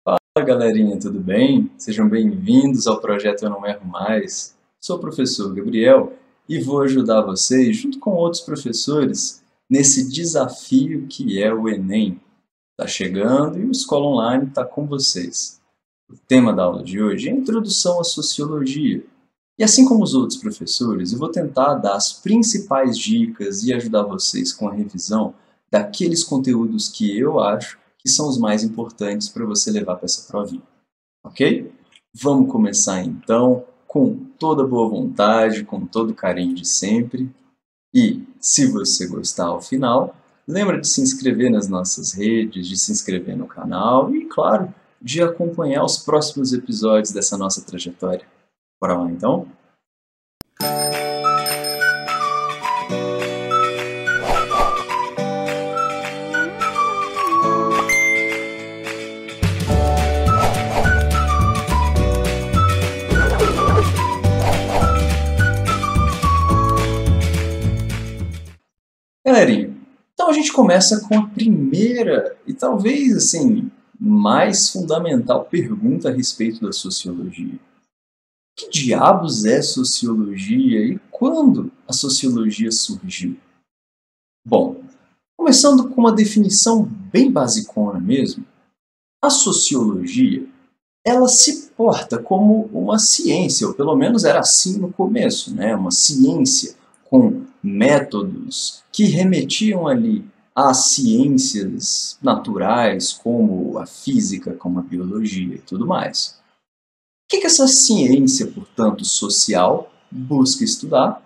Fala galerinha, tudo bem? Sejam bem-vindos ao projeto Eu Não Erro Mais. Sou o professor Gabriel e vou ajudar vocês, junto com outros professores, nesse desafio que é o Enem. Está chegando e o Escola Online está com vocês. O tema da aula de hoje é a Introdução à Sociologia. E assim como os outros professores, eu vou tentar dar as principais dicas e ajudar vocês com a revisão daqueles conteúdos que eu acho que são os mais importantes para você levar para essa provinha, ok? Vamos começar então com toda boa vontade, com todo o carinho de sempre. E, se você gostar ao final, lembra de se inscrever nas nossas redes, de se inscrever no canal e, claro, de acompanhar os próximos episódios dessa nossa trajetória. Bora lá então? Galerinha, então a gente começa com a primeira e talvez assim mais fundamental pergunta a respeito da sociologia. Que diabos é sociologia e quando a sociologia surgiu? Bom, começando com uma definição bem basicona mesmo, a sociologia ela se porta como uma ciência, ou pelo menos era assim no começo, né? Uma ciência com métodos que remetiam ali às ciências naturais, como a física, como a biologia e tudo mais. O que essa ciência, portanto, social, busca estudar?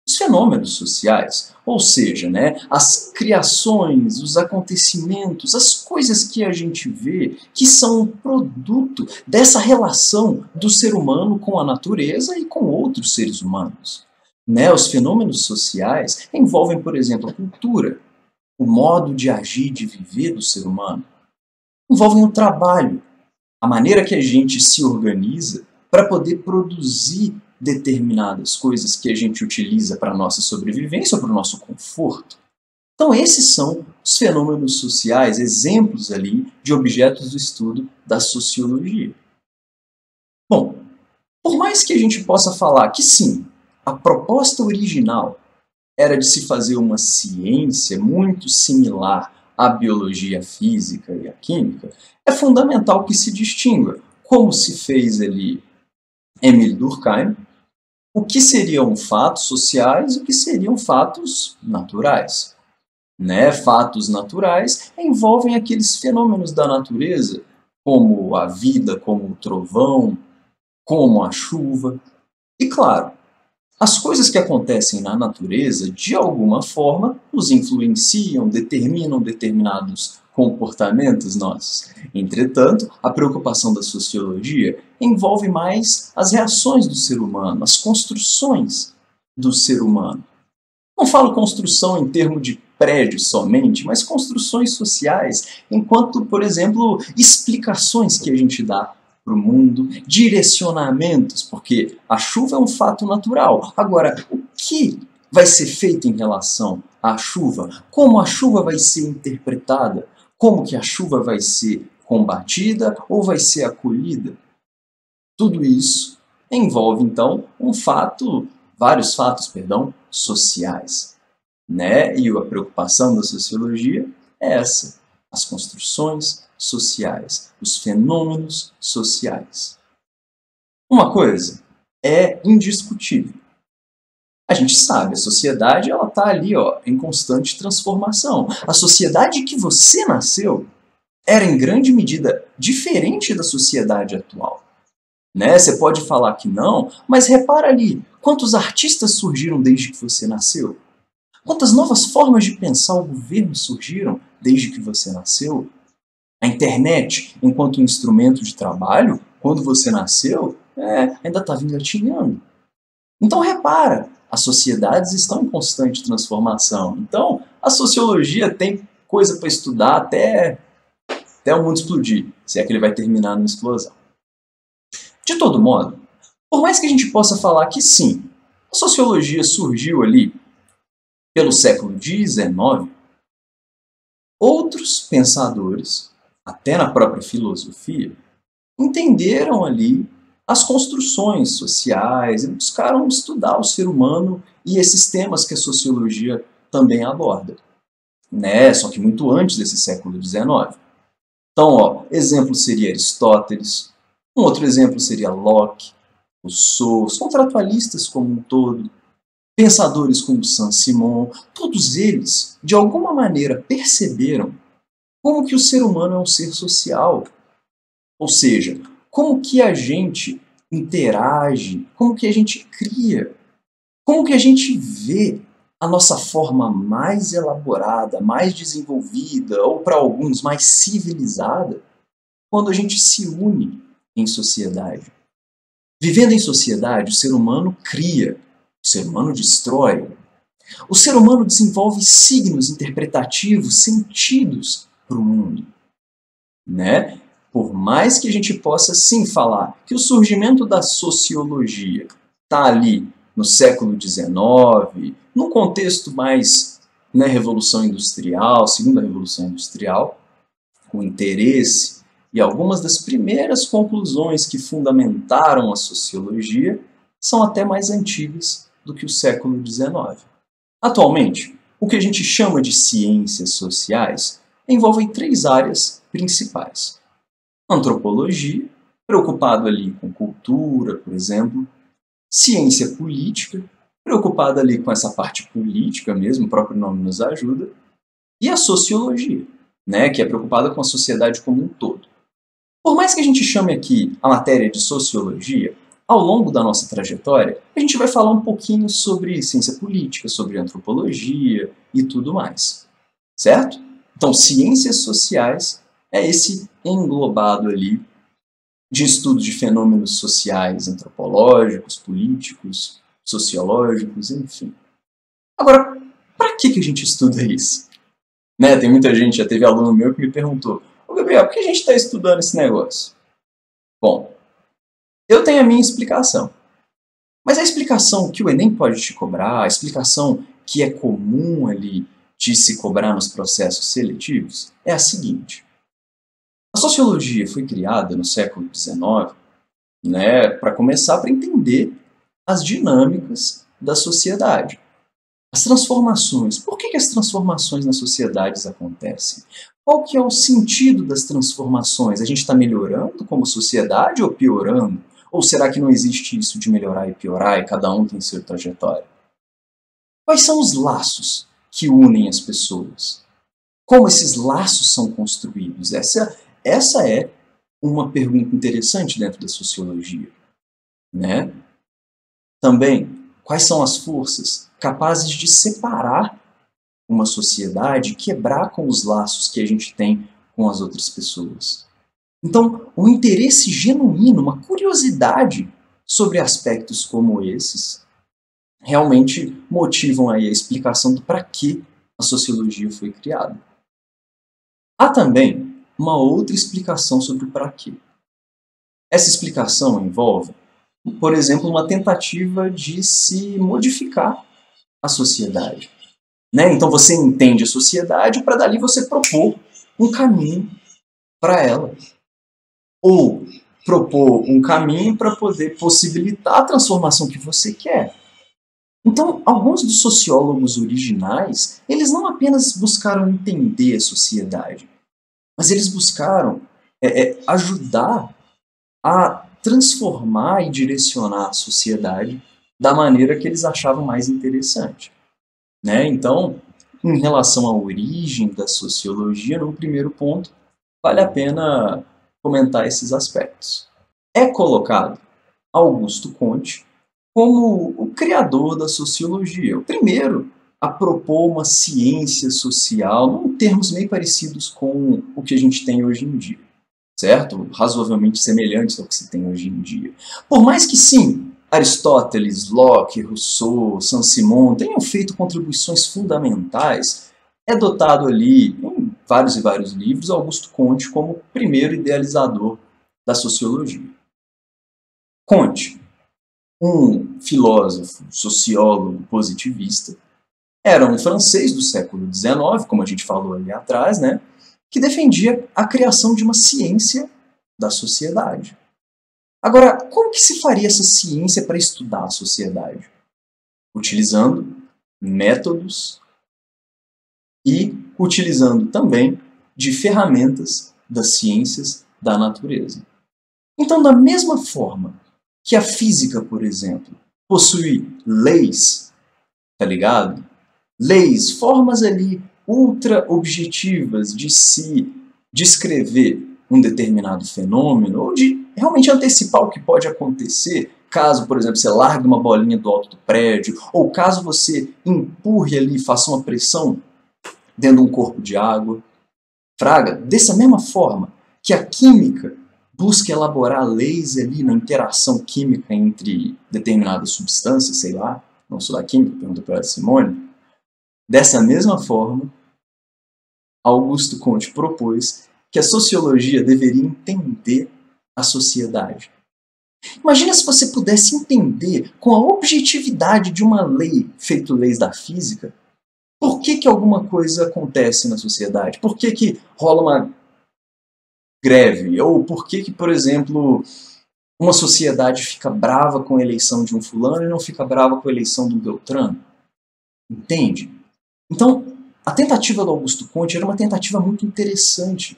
Os fenômenos sociais, ou seja, né, as criações, os acontecimentos, as coisas que a gente vê que são um produto dessa relação do ser humano com a natureza e com outros seres humanos. Né, os fenômenos sociais envolvem, por exemplo, a cultura, o modo de agir, de viver do ser humano. Envolvem o trabalho, a maneira que a gente se organiza para poder produzir determinadas coisas que a gente utiliza para a nossa sobrevivência ou para o nosso conforto. Então esses são os fenômenos sociais, exemplos ali de objetos do estudo da sociologia. Bom, por mais que a gente possa falar que sim, a proposta original era de se fazer uma ciência muito similar à biologia, à física e à química, é fundamental que se distinga, como se fez ali Émile Durkheim, o que seriam fatos sociais e o que seriam fatos naturais. Né? Fatos naturais envolvem aqueles fenômenos da natureza, como a vida, como o trovão, como a chuva. E claro, as coisas que acontecem na natureza, de alguma forma, nos influenciam, determinam determinados comportamentos nossos. Entretanto, a preocupação da sociologia envolve mais as reações do ser humano, as construções do ser humano. Não falo construção em termos de prédios somente, mas construções sociais, enquanto, por exemplo, explicações que a gente dá para o mundo, direcionamentos, porque a chuva é um fato natural. Agora, o que vai ser feito em relação à chuva? Como a chuva vai ser interpretada? Como que a chuva vai ser combatida ou vai ser acolhida? Tudo isso envolve, então, vários fatos, sociais. Né? E a preocupação da sociologia é essa, as construções sociais, os fenômenos sociais. Uma coisa é indiscutível. A gente sabe, a sociedade está ali em constante transformação. A sociedade que você nasceu era em grande medida diferente da sociedade atual. Né? Você pode falar que não, mas repara ali, quantos artistas surgiram desde que você nasceu? Quantas novas formas de pensar o governo surgiram desde que você nasceu? A internet, enquanto um instrumento de trabalho, quando você nasceu, ainda estava engatinhando. Então repara, as sociedades estão em constante transformação. Então a sociologia tem coisa para estudar até o mundo explodir, se é que ele vai terminar numa explosão. De todo modo, por mais que a gente possa falar que sim, a sociologia surgiu ali pelo século XIX, outros pensadores, até na própria filosofia, entenderam ali as construções sociais e buscaram estudar o ser humano e esses temas que a sociologia também aborda, né? Só que muito antes desse século XIX. Então, ó, exemplo seria Aristóteles, um outro exemplo seria Locke, Rousseau, os contratualistas como um todo, pensadores como Saint-Simon, todos eles, de alguma maneira, perceberam como que o ser humano é um ser social. Ou seja, como que a gente interage, como que a gente cria, como que a gente vê a nossa forma mais elaborada, mais desenvolvida, ou para alguns mais civilizada, quando a gente se une em sociedade. Vivendo em sociedade, o ser humano cria, o ser humano destrói. O ser humano desenvolve signos interpretativos, sentidos para o mundo, né? Por mais que a gente possa sim falar que o surgimento da sociologia está ali no século XIX, num contexto mais, né, Revolução Industrial, Segunda Revolução Industrial, com interesse e algumas das primeiras conclusões que fundamentaram a sociologia são até mais antigas do que o século XIX. Atualmente, o que a gente chama de ciências sociais envolvem três áreas principais. Antropologia, preocupado ali com cultura, por exemplo. Ciência política, preocupada ali com essa parte política mesmo, o próprio nome nos ajuda. E a sociologia, né, que é preocupada com a sociedade como um todo. Por mais que a gente chame aqui a matéria de sociologia, ao longo da nossa trajetória, a gente vai falar um pouquinho sobre ciência política, sobre antropologia e tudo mais. Certo? Então, ciências sociais é esse englobado ali de estudo de fenômenos sociais, antropológicos, políticos, sociológicos, enfim. Agora, para que a gente estuda isso? Né? Tem muita gente, já teve aluno meu que me perguntou: ô Gabriel, por que a gente está estudando esse negócio? Bom, eu tenho a minha explicação. Mas a explicação que o Enem pode te cobrar, a explicação que é comum ali de se cobrar nos processos seletivos, é a seguinte. A sociologia foi criada no século XIX, né, para começar para entender as dinâmicas da sociedade. As transformações. Por que as transformações nas sociedades acontecem? Qual que é o sentido das transformações? A gente está melhorando como sociedade ou piorando? Ou será que não existe isso de melhorar e piorar e cada um tem sua trajetória? Quais são os laços que unem as pessoas? Como esses laços são construídos? Essa é uma pergunta interessante dentro da sociologia, né? Também, quais são as forças capazes de separar uma sociedade, quebrar com os laços que a gente tem com as outras pessoas? Então, um interesse genuíno, uma curiosidade sobre aspectos como esses, realmente motivam aí a explicação do para que a sociologia foi criada. Há também uma outra explicação sobre o para quê. Essa explicação envolve, por exemplo, uma tentativa de se modificar a sociedade. Né? Então você entende a sociedade para dali você propor um caminho para ela. Ou propor um caminho para poder possibilitar a transformação que você quer. Então, alguns dos sociólogos originais, eles não apenas buscaram entender a sociedade, mas eles buscaram ajudar a transformar e direcionar a sociedade da maneira que eles achavam mais interessante. Né? Então, em relação à origem da sociologia, no primeiro ponto, vale a pena comentar esses aspectos. É colocado Augusto Comte como o criador da sociologia, o primeiro a propor uma ciência social, em termos meio parecidos com o que a gente tem hoje em dia, certo? Razoavelmente semelhantes ao que se tem hoje em dia. Por mais que sim, Aristóteles, Locke, Rousseau, Saint-Simon tenham feito contribuições fundamentais, é dotado ali, em vários e vários livros, Augusto Comte como o primeiro idealizador da sociologia. Comte, um filósofo, sociólogo positivista, era um francês do século XIX, como a gente falou ali atrás, né, que defendia a criação de uma ciência da sociedade. Agora, como que se faria essa ciência para estudar a sociedade? Utilizando métodos e utilizando também de ferramentas das ciências da natureza. Então, da mesma forma que a física, por exemplo, possui leis, tá ligado? Leis, formas ali ultra objetivas de se descrever um determinado fenômeno ou de realmente antecipar o que pode acontecer caso, por exemplo, você largue uma bolinha do alto do prédio ou caso você empurre ali, faça uma pressão dentro de um corpo de água. Fraga, dessa mesma forma que a química busca elaborar leis ali na interação química entre determinadas substâncias, sei lá, não sou da química, pergunta para a Simone. Dessa mesma forma, Augusto Comte propôs que a sociologia deveria entender a sociedade. Imagina se você pudesse entender com a objetividade de uma lei, feito leis da física, por que alguma coisa acontece na sociedade? Por que rola uma greve? Ou por que, por exemplo, uma sociedade fica brava com a eleição de um fulano e não fica brava com a eleição do Beltrano? Entende? Então, a tentativa do Augusto Comte era uma tentativa muito interessante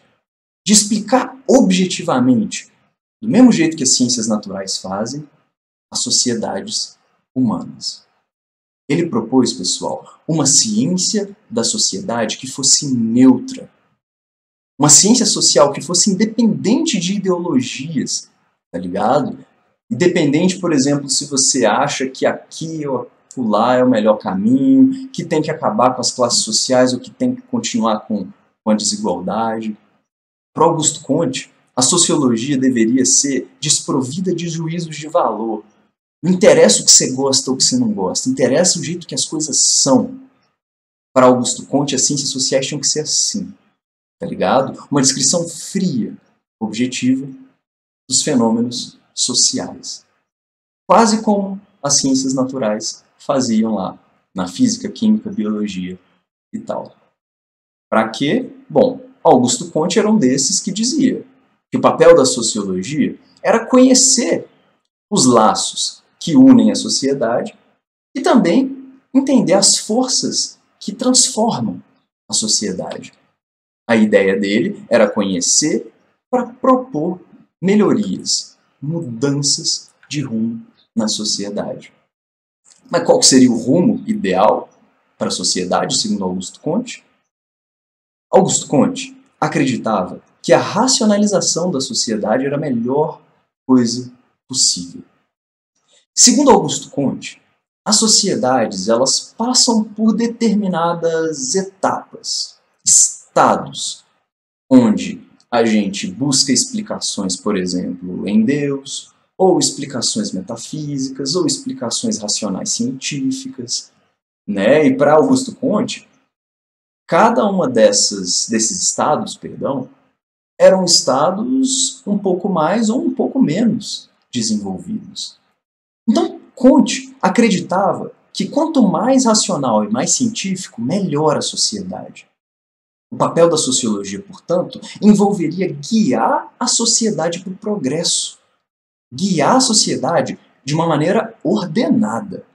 de explicar objetivamente, do mesmo jeito que as ciências naturais fazem, as sociedades humanas. Ele propôs, pessoal, uma ciência da sociedade que fosse neutra. Uma ciência social que fosse independente de ideologias, tá ligado? Independente, por exemplo, se você acha que aqui ou lá é o melhor caminho, que tem que acabar com as classes sociais ou que tem que continuar com a desigualdade. Para Augusto Comte, a sociologia deveria ser desprovida de juízos de valor. Não interessa o que você gosta ou o que você não gosta, interessa o jeito que as coisas são. Para Augusto Comte, as ciências sociais tinham que ser assim, tá ligado? Uma descrição fria, objetiva, dos fenômenos sociais. Quase como as ciências naturais faziam lá, na física, química, biologia e tal. Para quê? Bom, Augusto Comte era um desses que dizia que o papel da sociologia era conhecer os laços que unem a sociedade e também entender as forças que transformam a sociedade. A ideia dele era conhecer para propor melhorias, mudanças de rumo na sociedade. Mas qual seria o rumo ideal para a sociedade, segundo Augusto Comte? Augusto Comte acreditava que a racionalização da sociedade era a melhor coisa possível. Segundo Augusto Comte, as sociedades elas passam por determinadas etapas, estados, onde a gente busca explicações, por exemplo, em Deus, ou explicações metafísicas, ou explicações racionais científicas, né? E para Augusto Comte, cada uma desses estados, eram estados um pouco mais ou um pouco menos desenvolvidos. Então, Comte acreditava que quanto mais racional e mais científico, melhor a sociedade. O papel da sociologia, portanto, envolveria guiar a sociedade para o progresso. Guiar a sociedade de uma maneira ordenada.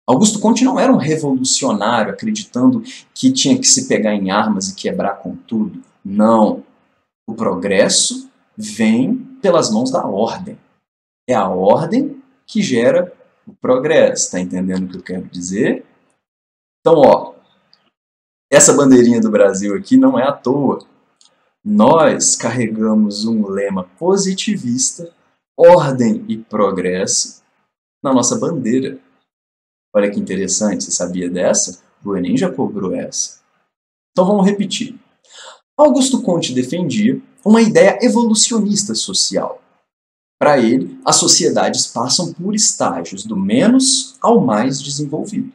Augusto Comte não era um revolucionário acreditando que tinha que se pegar em armas e quebrar com tudo. Não. O progresso vem pelas mãos da ordem. É a ordem que gera o progresso. Está entendendo o que eu quero dizer? Então, ó, essa bandeirinha do Brasil aqui não é à toa. Nós carregamos um lema positivista, ordem e progresso, na nossa bandeira. Olha que interessante, você sabia dessa? O Enem já cobrou essa. Então vamos repetir. Augusto Comte defendia uma ideia evolucionista social. Para ele, as sociedades passam por estágios do menos ao mais desenvolvido.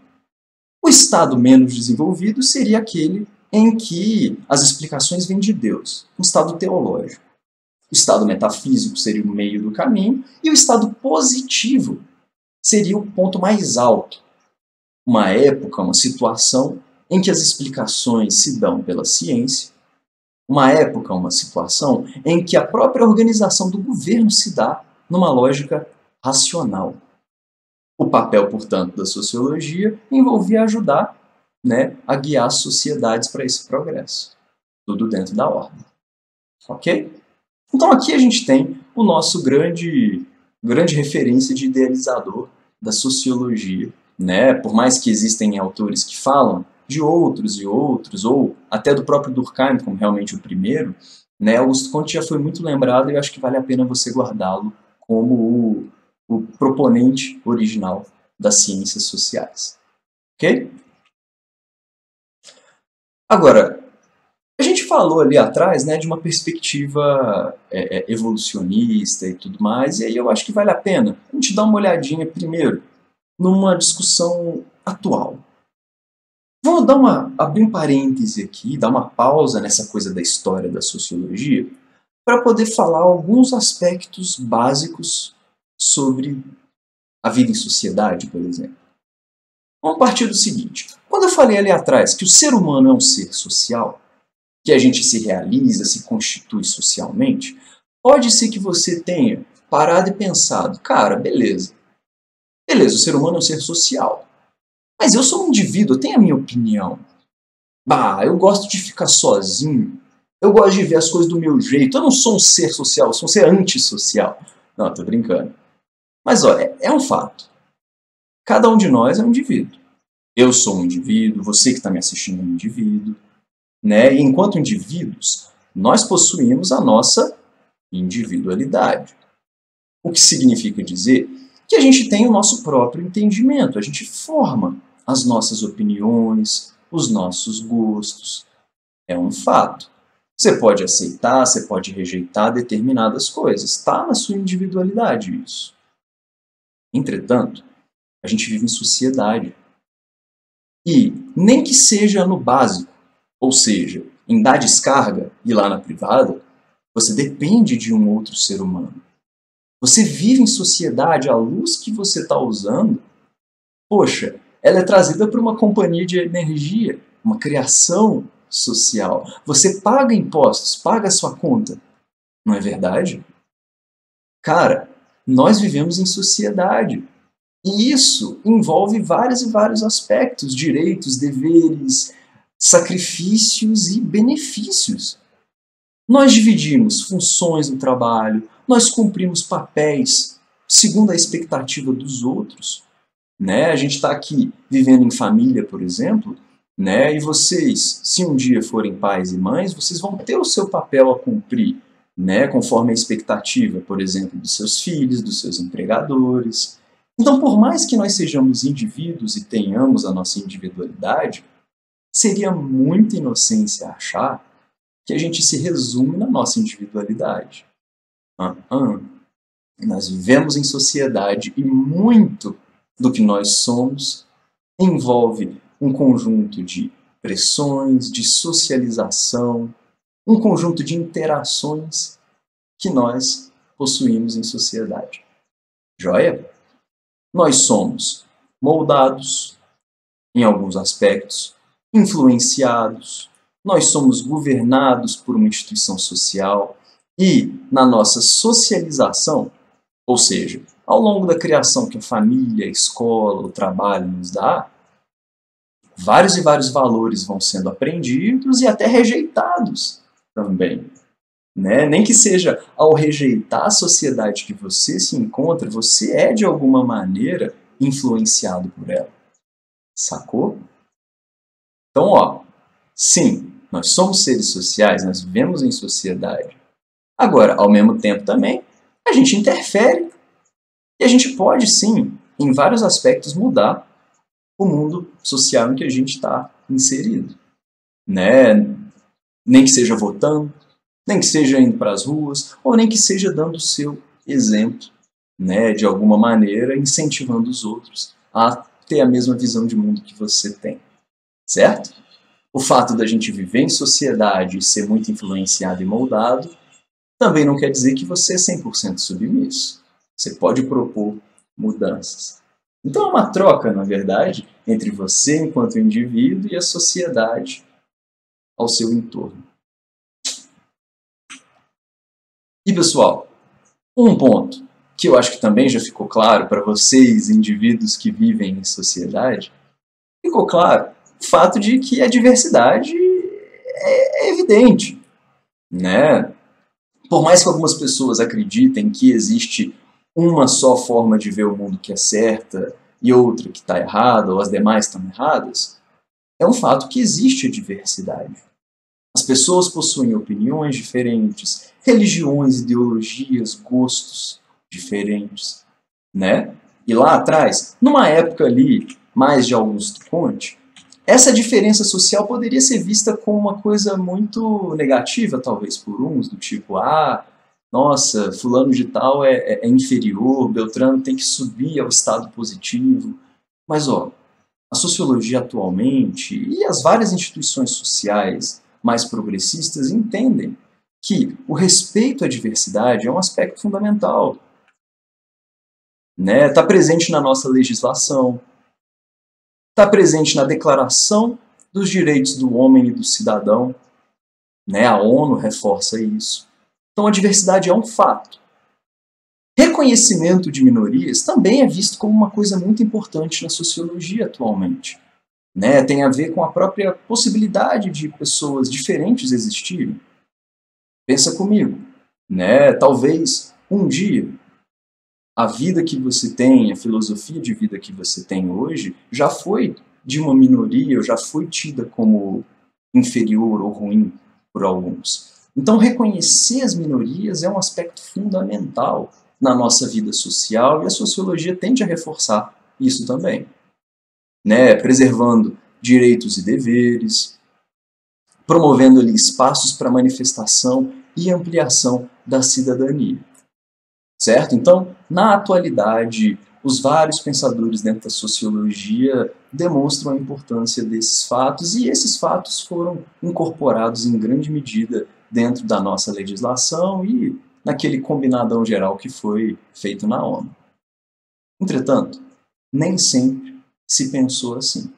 O estado menos desenvolvido seria aquele em que as explicações vêm de Deus, um estado teológico. O estado metafísico seria o meio do caminho e o estado positivo seria o ponto mais alto. Uma época, uma situação em que as explicações se dão pela ciência uma época, uma situação em que a própria organização do governo se dá numa lógica racional. O papel, portanto, da sociologia envolvia ajudar, né, a guiar as sociedades para esse progresso. Tudo dentro da ordem. Ok? Então aqui a gente tem o nosso grande referência de idealizador da sociologia, né? Por mais que existem autores que falam de outros e outros, ou até do próprio Durkheim como realmente o primeiro, né? Augusto Comte já foi muito lembrado e eu acho que vale a pena você guardá-lo como o proponente original das ciências sociais. Ok? Agora, a gente falou ali atrás, né, de uma perspectiva evolucionista e tudo mais, e aí eu acho que vale a pena a gente dar uma olhadinha primeiro numa discussão atual. Vou abrir um parêntese aqui, dar uma pausa nessa coisa da história da sociologia, para poder falar alguns aspectos básicos sobre a vida em sociedade, por exemplo. Vamos partir do seguinte: quando eu falei ali atrás que o ser humano é um ser social, que a gente se realiza, se constitui socialmente, pode ser que você tenha parado e pensado, cara, beleza, o ser humano é um ser social, mas eu sou um indivíduo, eu tenho a minha opinião. Bah, eu gosto de ficar sozinho, eu gosto de ver as coisas do meu jeito, eu não sou um ser social, eu sou um ser antissocial. Não, tô brincando. Mas olha, é um fato. Cada um de nós é um indivíduo. Eu sou um indivíduo, você que está me assistindo é um indivíduo. Né? E enquanto indivíduos, nós possuímos a nossa individualidade. O que significa dizer que a gente tem o nosso próprio entendimento, a gente forma as nossas opiniões, os nossos gostos. É um fato. Você pode aceitar, você pode rejeitar determinadas coisas. Está na sua individualidade isso. Entretanto, a gente vive em sociedade. E, nem que seja no básico, ou seja, em dar descarga e lá na privada, você depende de um outro ser humano. Você vive em sociedade, a luz que você está usando, poxa, ela é trazida por uma companhia de energia, uma criação social. Você paga impostos, paga a sua conta. Não é verdade? Cara, nós vivemos em sociedade. E isso envolve vários e vários aspectos, direitos, deveres, sacrifícios e benefícios. Nós dividimos funções no trabalho, nós cumprimos papéis segundo a expectativa dos outros. Né? A gente está aqui vivendo em família, por exemplo, né? E vocês, se um dia forem pais e mães, vocês vão ter o seu papel a cumprir, né? Conforme a expectativa, por exemplo, dos seus filhos, dos seus empregadores. Então, por mais que nós sejamos indivíduos e tenhamos a nossa individualidade, seria muita inocência achar que a gente se resume na nossa individualidade. Nós vivemos em sociedade e muito do que nós somos envolve um conjunto de pressões, de socialização, um conjunto de interações que nós possuímos em sociedade. Joia? Nós somos moldados, em alguns aspectos, influenciados, nós somos governados por uma instituição social e, na nossa socialização, ou seja, ao longo da criação que a família, a escola, o trabalho nos dá, vários e vários valores vão sendo aprendidos e até rejeitados também. Né? Nem que seja ao rejeitar a sociedade que você se encontra, você é de alguma maneira influenciado por ela. Sacou? Então, ó, sim, nós somos seres sociais, nós vivemos em sociedade. Agora, ao mesmo tempo também, a gente interfere e a gente pode, sim, em vários aspectos, mudar o mundo social em que a gente está inserido. Né? Nem que seja votando, nem que seja indo para as ruas, ou nem que seja dando o seu exemplo, né, de alguma maneira, incentivando os outros a ter a mesma visão de mundo que você tem. Certo? O fato da gente viver em sociedade e ser muito influenciado e moldado também não quer dizer que você é 100% submisso. Você pode propor mudanças. Então é uma troca, na verdade, entre você enquanto indivíduo e a sociedade ao seu entorno. E pessoal, um ponto que eu acho que também já ficou claro para vocês, indivíduos que vivem em sociedade, ficou claro o fato de que a diversidade é evidente, né? Por mais que algumas pessoas acreditem que existe uma só forma de ver o mundo que é certa e outra que está errada, ou as demais estão erradas, é um fato que existe a diversidade. As pessoas possuem opiniões diferentes, religiões, ideologias, gostos diferentes, né? E lá atrás, numa época ali, mais de Augusto Conte, essa diferença social poderia ser vista como uma coisa muito negativa, talvez por uns, do tipo, nossa, fulano de tal é inferior, Beltrano tem que subir ao estado positivo. Mas, ó, a sociologia atualmente e as várias instituições sociais mais progressistas entendem que o respeito à diversidade é um aspecto fundamental. Né? Está presente na nossa legislação, está presente na Declaração dos Direitos do Homem e do Cidadão, né? A ONU reforça isso. Então a diversidade é um fato. Reconhecimento de minorias também é visto como uma coisa muito importante na sociologia atualmente. Né? Tem a ver com a própria possibilidade de pessoas diferentes existirem. Pensa comigo, né? Talvez um dia a vida que você tem, a filosofia de vida que você tem hoje, já foi de uma minoria, ou já foi tida como inferior ou ruim por alguns. Então, reconhecer as minorias é um aspecto fundamental na nossa vida social e a sociologia tende a reforçar isso também, né? Preservando direitos e deveres, promovendo ali espaços para manifestação e ampliação da cidadania. Certo? Então, na atualidade, os vários pensadores dentro da sociologia demonstram a importância desses fatos e esses fatos foram incorporados em grande medida dentro da nossa legislação e naquele combinadão geral que foi feito na ONU. Entretanto, nem sempre se pensou assim,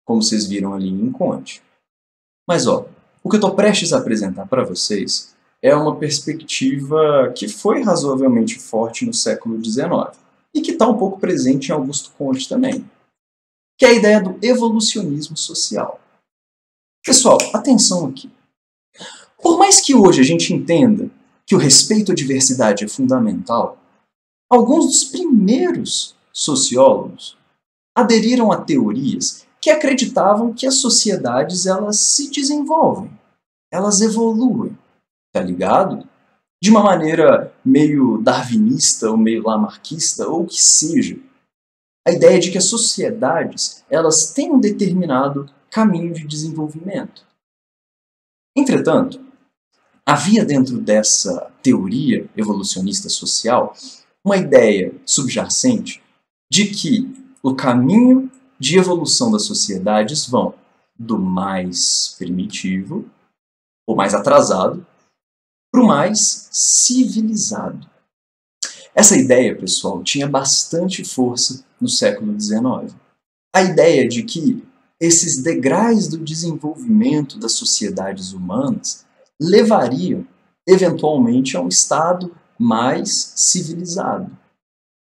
como vocês viram ali em Conte. Mas, ó, o que eu estou prestes a apresentar para vocês é uma perspectiva que foi razoavelmente forte no século XIX e que está um pouco presente em Augusto Conte também, que é a ideia do evolucionismo social. Pessoal, atenção aqui. Por mais que hoje a gente entenda que o respeito à diversidade é fundamental, alguns dos primeiros sociólogos aderiram a teorias que acreditavam que as sociedades elas se desenvolvem, elas evoluem. Tá ligado? De uma maneira meio darwinista ou meio lamarquista, ou o que seja. A ideia de que as sociedades elas têm um determinado caminho de desenvolvimento. Entretanto, havia dentro dessa teoria evolucionista social uma ideia subjacente de que o caminho de evolução das sociedades vão do mais primitivo, ou mais atrasado, para o mais civilizado. Essa ideia, pessoal, tinha bastante força no século XIX. A ideia de que esses degraus do desenvolvimento das sociedades humanas levariam, eventualmente, a um estado mais civilizado.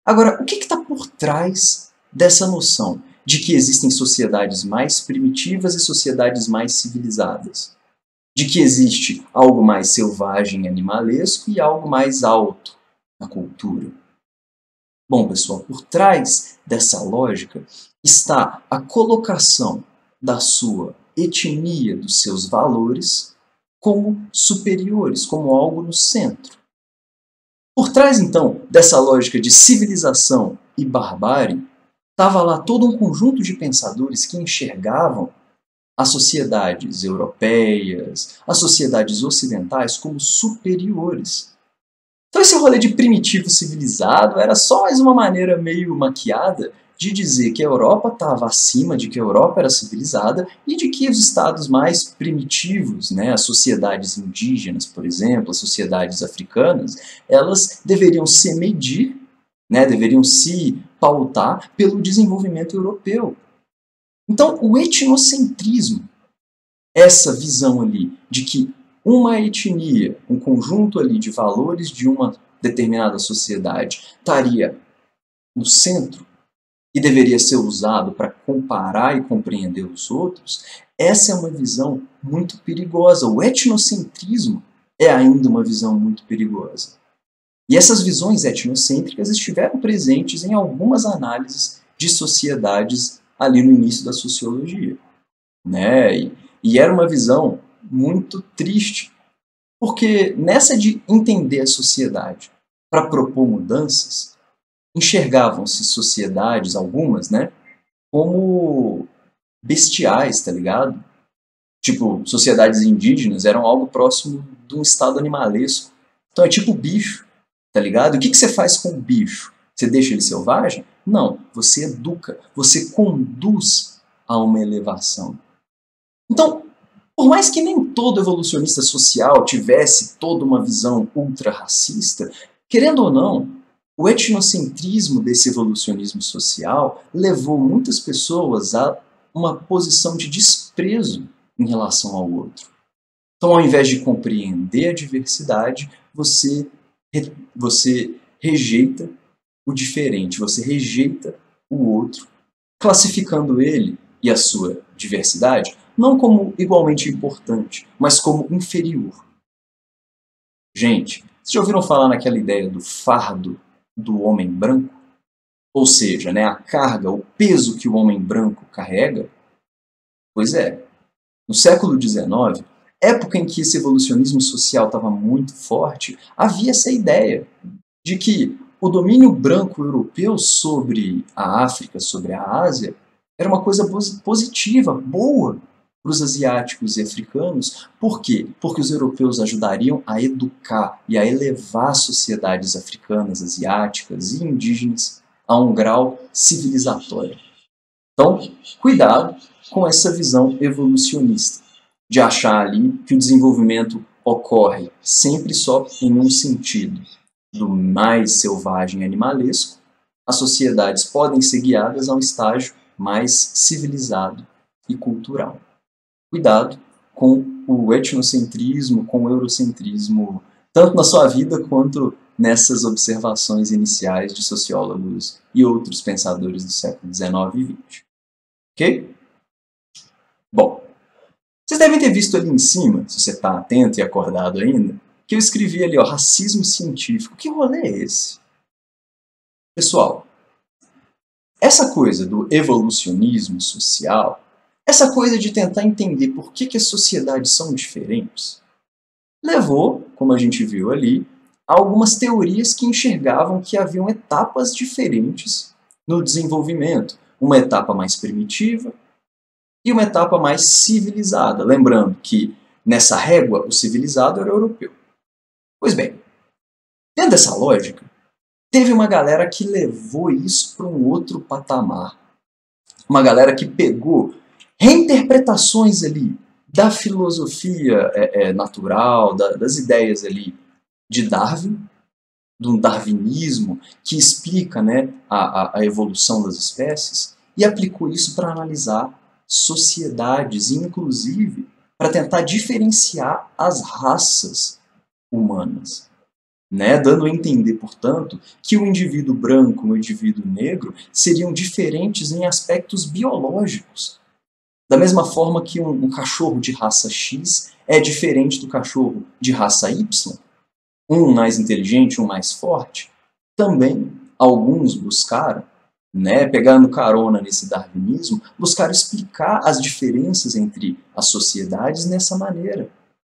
Agora, o que está por trás dessa noção de que existem sociedades mais primitivas e sociedades mais civilizadas? De que existe algo mais selvagem e animalesco e algo mais alto na cultura. Bom, pessoal, por trás dessa lógica está a colocação da sua etnia, dos seus valores, como superiores, como algo no centro. Por trás, então, dessa lógica de civilização e barbárie, estava lá todo um conjunto de pensadores que enxergavam as sociedades europeias, as sociedades ocidentais como superiores. Então esse rolê de primitivo civilizado era só mais uma maneira meio maquiada de dizer que a Europa estava acima, de que a Europa era civilizada e de que os estados mais primitivos, né, as sociedades indígenas, por exemplo, as sociedades africanas, elas deveriam se medir, né, deveriam se pautar pelo desenvolvimento europeu. Então, o etnocentrismo, essa visão ali de que uma etnia, um conjunto ali de valores de uma determinada sociedade estaria no centro e deveria ser usado para comparar e compreender os outros, essa é uma visão muito perigosa. O etnocentrismo é ainda uma visão muito perigosa. E essas visões etnocêntricas estiveram presentes em algumas análises de sociedades ali no início da sociologia, né? E era uma visão muito triste, porque nessa de entender a sociedade para propor mudanças, enxergavam-se sociedades, algumas, né, como bestiais, tá ligado? Tipo, sociedades indígenas eram algo próximo de um estado animalesco. Então é tipo bicho, tá ligado? O que você faz com o bicho? Você deixa ele selvagem? Não, você educa, você conduz a uma elevação. Então, por mais que nem todo evolucionista social tivesse toda uma visão ultra-racista, querendo ou não, o etnocentrismo desse evolucionismo social levou muitas pessoas a uma posição de desprezo em relação ao outro. Então, ao invés de compreender a diversidade, você rejeita o diferente, você rejeita o outro, classificando ele e a sua diversidade não como igualmente importante, mas como inferior. Gente, vocês já ouviram falar naquela ideia do fardo do homem branco? Ou seja, né, a carga, o peso que o homem branco carrega? Pois é, no século XIX, época em que esse evolucionismo social estava muito forte, havia essa ideia de que o domínio branco europeu sobre a África, sobre a Ásia, era uma coisa positiva, boa para os asiáticos e africanos. Por quê? Porque os europeus ajudariam a educar e a elevar sociedades africanas, asiáticas e indígenas a um grau civilizatório. Então, cuidado com essa visão evolucionista, de achar ali que o desenvolvimento ocorre sempre só em um sentido, do mais selvagem e animalesco, as sociedades podem ser guiadas a um estágio mais civilizado e cultural. Cuidado com o etnocentrismo, com o eurocentrismo, tanto na sua vida quanto nessas observações iniciais de sociólogos e outros pensadores do século XIX e XX. Ok? Bom, vocês devem ter visto ali em cima, se você está atento e acordado ainda, que eu escrevi ali, ó, racismo científico. Que rolê é esse? Pessoal, essa coisa do evolucionismo social, essa coisa de tentar entender por que as sociedades são diferentes, levou, como a gente viu ali, a algumas teorias que enxergavam que haviam etapas diferentes no desenvolvimento. Uma etapa mais primitiva e uma etapa mais civilizada. Lembrando que, nessa régua, o civilizado era o europeu. Pois bem, dentro dessa lógica, teve uma galera que levou isso para um outro patamar. Uma galera que pegou reinterpretações ali da filosofia natural, das ideias ali de Darwin, de um darwinismo que explica, né, a evolução das espécies, e aplicou isso para analisar sociedades, inclusive para tentar diferenciar as raças humanas, né? Dando a entender, portanto, que o indivíduo branco e o indivíduo negro seriam diferentes em aspectos biológicos. Da mesma forma que um cachorro de raça X é diferente do cachorro de raça Y, um mais inteligente, um mais forte, também alguns buscaram, né, pegando carona nesse darwinismo, buscaram explicar as diferenças entre as sociedades nessa maneira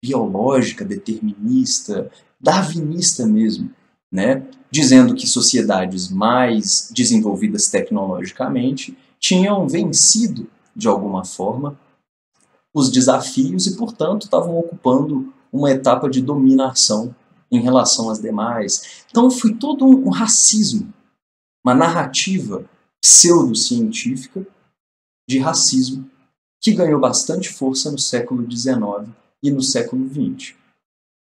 biológica, determinista, darwinista mesmo, né, dizendo que sociedades mais desenvolvidas tecnologicamente tinham vencido, de alguma forma, os desafios e, portanto, estavam ocupando uma etapa de dominação em relação às demais. Então foi todo um racismo, uma narrativa pseudocientífica de racismo que ganhou bastante força no século XIX e no século XX,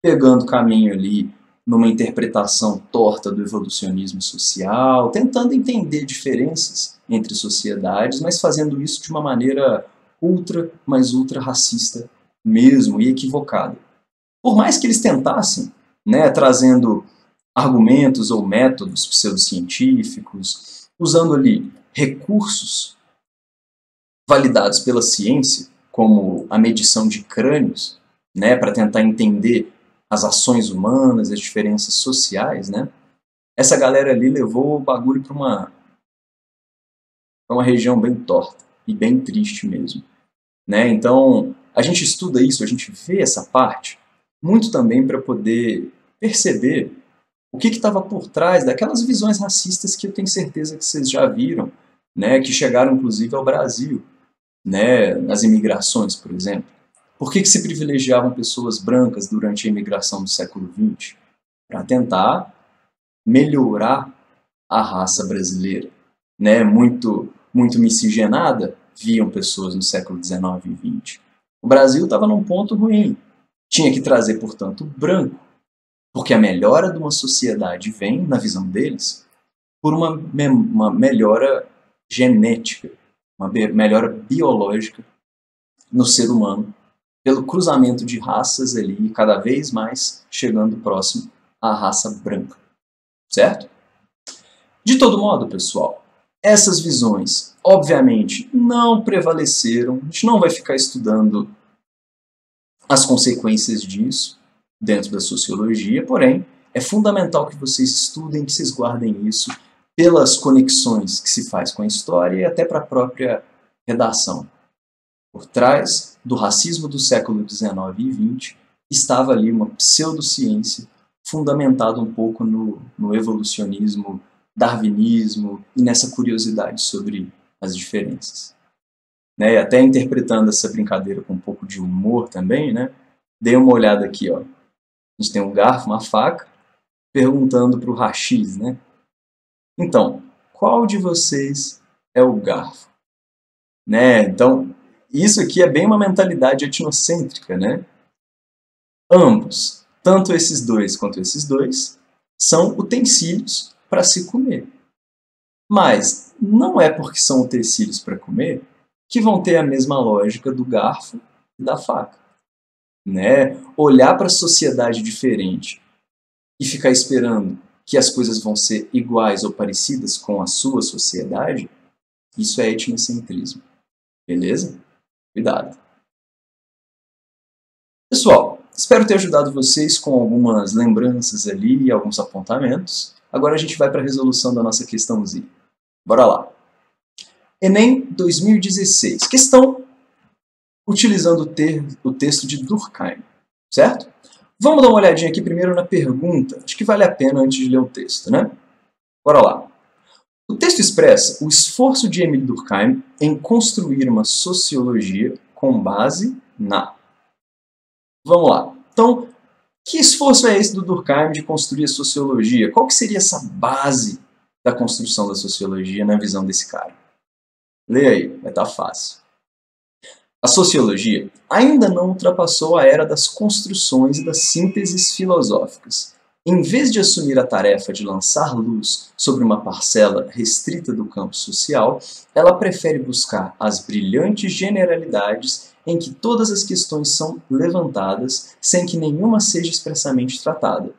pegando caminho ali numa interpretação torta do evolucionismo social, tentando entender diferenças entre sociedades, mas fazendo isso de uma maneira ultra, mas ultra racista mesmo e equivocada. Por mais que eles tentassem, né, trazendo argumentos ou métodos pseudocientíficos, usando ali recursos validados pela ciência, como a medição de crânios, né, para tentar entender as ações humanas, as diferenças sociais, né, essa galera ali levou o bagulho para uma região bem torta e bem triste mesmo, né? Então, a gente estuda isso, a gente vê essa parte muito também para poder perceber o que estava por trás daquelas visões racistas que eu tenho certeza que vocês já viram, né, que chegaram inclusive ao Brasil, né, nas imigrações, por exemplo. Por que se privilegiavam pessoas brancas durante a imigração do século XX? Para tentar melhorar a raça brasileira, né, muito miscigenada, viam pessoas no século XIX e XX. O Brasil estava num ponto ruim. Tinha que trazer, portanto, branco, porque a melhora de uma sociedade vem, na visão deles, por uma melhora genética, uma melhora biológica no ser humano, pelo cruzamento de raças ali, cada vez mais chegando próximo à raça branca. Certo? De todo modo, pessoal, essas visões, obviamente, não prevaleceram. A gente não vai ficar estudando as consequências disso dentro da sociologia, porém, é fundamental que vocês estudem, que vocês guardem isso pelas conexões que se faz com a história e até para a própria redação. Por trás do racismo do século XIX e XX estava ali uma pseudociência fundamentada um pouco no evolucionismo, darwinismo e nessa curiosidade sobre as diferenças. Né? E até interpretando essa brincadeira com um pouco de humor também, né? Dei uma olhada aqui, ó. A gente tem um garfo, uma faca, perguntando para o Rachis, né? Então, qual de vocês é o garfo? Né? Então, isso aqui é bem uma mentalidade etnocêntrica, né? Ambos, tanto esses dois quanto esses dois, são utensílios para se comer. Mas não é porque são utensílios para comer que vão ter a mesma lógica do garfo e da faca. Né? Olhar para a sociedade diferente e ficar esperando que as coisas vão ser iguais ou parecidas com a sua sociedade, isso é etnocentrismo. Beleza? Cuidado. Pessoal, espero ter ajudado vocês com algumas lembranças ali e alguns apontamentos. Agora a gente vai para a resolução da nossa questãozinha. Bora lá. Enem 2016. Questão utilizando o texto de Durkheim, certo? Vamos dar uma olhadinha aqui primeiro na pergunta. Acho que vale a pena antes de ler o texto, né? Bora lá. O texto expressa o esforço de Émile Durkheim em construir uma sociologia com base na... Vamos lá. Então, que esforço é esse do Durkheim de construir a sociologia? Qual que seria essa base da construção da sociologia na visão desse cara? Lê aí, vai estar fácil. A sociologia ainda não ultrapassou a era das construções e das sínteses filosóficas. Em vez de assumir a tarefa de lançar luz sobre uma parcela restrita do campo social, ela prefere buscar as brilhantes generalidades em que todas as questões são levantadas sem que nenhuma seja expressamente tratada.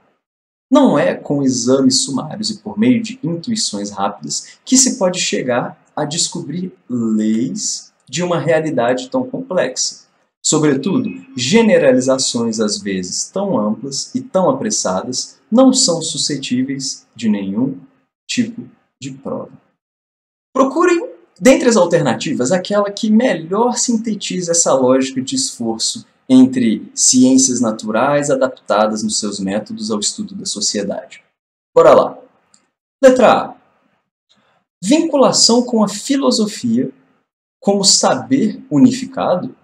Não é com exames sumários e por meio de intuições rápidas que se pode chegar a descobrir leis de uma realidade tão complexa. Sobretudo, generalizações às vezes tão amplas e tão apressadas não são suscetíveis de nenhum tipo de prova. Procurem, dentre as alternativas, aquela que melhor sintetiza essa lógica de esforço entre ciências naturais adaptadas nos seus métodos ao estudo da sociedade. Bora lá. Letra A. Vinculação com a filosofia como saber unificado?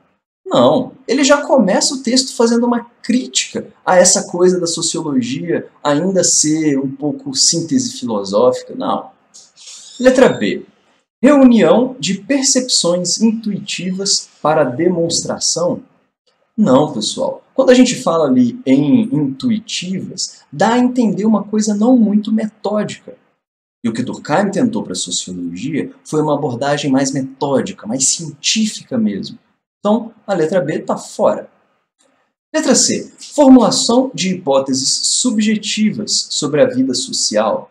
Não, ele já começa o texto fazendo uma crítica a essa coisa da sociologia ainda ser um pouco síntese filosófica. Não. Letra B. Reunião de percepções intuitivas para demonstração? Não, pessoal. Quando a gente fala ali em intuitivas, dá a entender uma coisa não muito metódica. E o que Durkheim tentou para a sociologia foi uma abordagem mais metódica, mais científica mesmo. Então, a letra B está fora. Letra C. Formulação de hipóteses subjetivas sobre a vida social.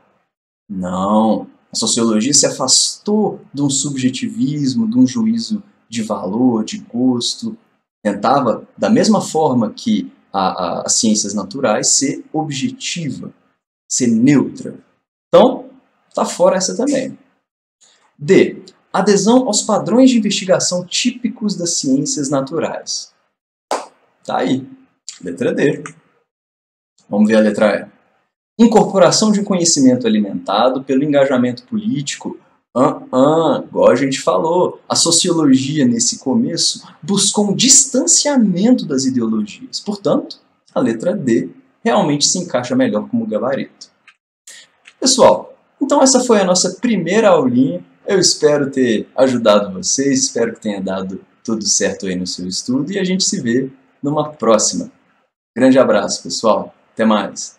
Não. A sociologia se afastou de um subjetivismo, de um juízo de valor, de gosto. Tentava, da mesma forma que as ciências naturais, ser objetiva, ser neutra. Então, está fora essa também. D. Adesão aos padrões de investigação típicos das ciências naturais. Tá aí. Letra D. Vamos ver a letra E. Incorporação de um conhecimento alimentado pelo engajamento político. Igual a gente falou, a sociologia, nesse começo, buscou um distanciamento das ideologias. Portanto, a letra D realmente se encaixa melhor como gabarito. Pessoal, então essa foi a nossa primeira aulinha. Eu espero ter ajudado vocês, espero que tenha dado tudo certo aí no seu estudo e a gente se vê numa próxima. Grande abraço, pessoal. Até mais.